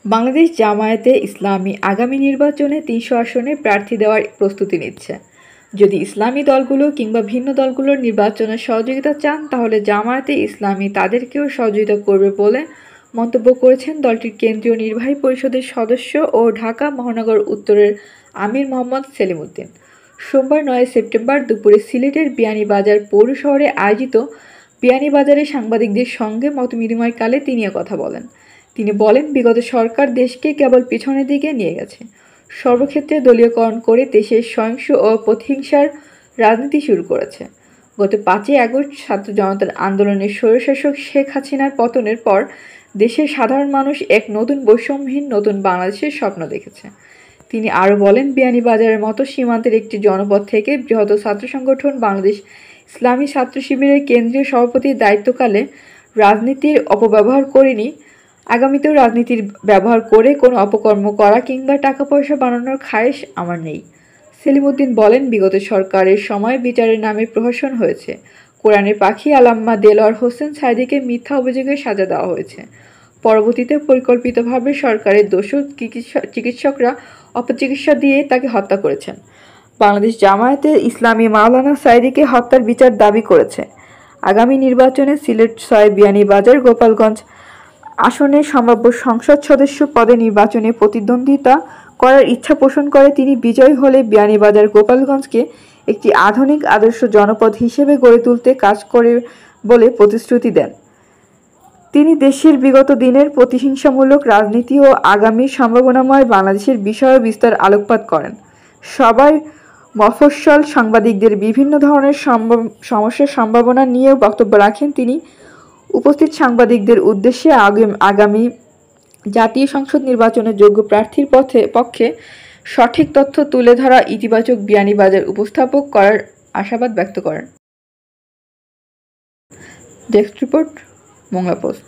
বাংলাদেশ জামায়াতে ইসলামী আগামী নির্বাচনে ৩০০ আসনে প্রার্থী দেওয়ার প্রস্তুতি নিচ্ছে। যদি ইসলামী দলগুলো কিংবা ভিন্ন দলগুলোর নির্বাচনে সহযোগিতা চান, তাহলে জামায়াতে ইসলামী তাদেরকেও সহযোগিতা করবে বলে মন্তব্য করেছেন দলটির কেন্দ্রীয় নির্বাহী পরিষদের সদস্য ও ঢাকা মহানগর উত্তরের আমির মোহাম্মদ সেলিম উদ্দিন। সোমবার ৯ সেপ্টেম্বর দুপুরে সিলেটের বিয়ানীবাজার পৌর শহরে আয়োজিত বিয়ানীবাজারে সাংবাদিকদের সঙ্গে মতবিনিময়কালে তিনি কথা বলেন। তিনি বলেন, বিগত সরকার দেশকে কেবল পিছনের দিকে নিয়ে গেছে, সর্বক্ষেত্রে দলীয়করণ করে দেশের সহিংস ও প্রতিহিংসার রাজনীতি শুরু করেছে। গত ৫ই আগস্ট ছাত্র জনতার আন্দোলনের স্বৈরশাসক শেখ হাসিনার পতনের পর দেশের সাধারণ মানুষ এক নতুন বৈষম্যহীন নতুন বাংলাদেশের স্বপ্ন দেখেছে। তিনি আরও বলেন, বিয়ানীবাজারের মতো সীমান্তের একটি জনপদ থেকে বৃহৎ ছাত্র সংগঠন বাংলাদেশ ইসলামী ছাত্র শিবিরের কেন্দ্রীয় সভাপতির দায়িত্বকালে রাজনীতির অপব্যবহার করেনি, আগামীতেও রাজনীতির ব্যবহার করে কোনো অপকর্ম করা কিংবা টাকা পয়সা বানানোর খায়েশ আমার নেই। সেলিম উদ্দিন বলেন, বিগত সরকারের সময় বিচারের নামে প্রহসন হয়েছে। কোরআনের পাখি আল্লামা দেলোয়ার হোসেন সাঈদীকে মিথ্যা অভিযোগে সাজা দেওয়া হয়েছে। পরবর্তীতে পরিকল্পিতভাবে সরকারের দোষর চিকিৎসকরা অপচিকিৎসা দিয়ে তাকে হত্যা করেছেন। বাংলাদেশ জামায়াতে ইসলামী মাওলানা সাঈদীকে হত্যার বিচার দাবি করেছে। আগামী নির্বাচনে সিলেট ৬ বিয়ানীবাজার গোপালগঞ্জ আসনে সম্ভাব্য সংসদ সদস্য পদে নির্বাচনে প্রতিদ্বন্দ্বিতা করার ইচ্ছা পোষণ করে তিনি বিজয়ী হলে বিয়ানীবাজার গোপালগঞ্জকে একটি আধুনিক আদর্শ জনপদ হিসেবে গড়ে তুলতে কাজ করে বলে প্রতিশ্রুতি দেন। তিনি দেশের বিগত দিনের প্রতিহিংসামূলক রাজনীতি ও আগামী সম্ভাবনাময় বাংলাদেশের বিষয়ে বিস্তার আলোকপাত করেন। সবাই মফস্বল সাংবাদিকদের বিভিন্ন ধরনের সমস্যার সম্ভাবনা নিয়েও বক্তব্য রাখেন তিনি। উপস্থিত সাংবাদিকদের উদ্দেশ্যে আগামী জাতীয় সংসদ নির্বাচনে যোগ্য প্রার্থীর পক্ষে সঠিক তথ্য তুলে ধরা ইতিবাচক বিয়ানীবাজার উপস্থাপক করার আশাবাদ ব্যক্ত করেন। Desk report, Bangla post.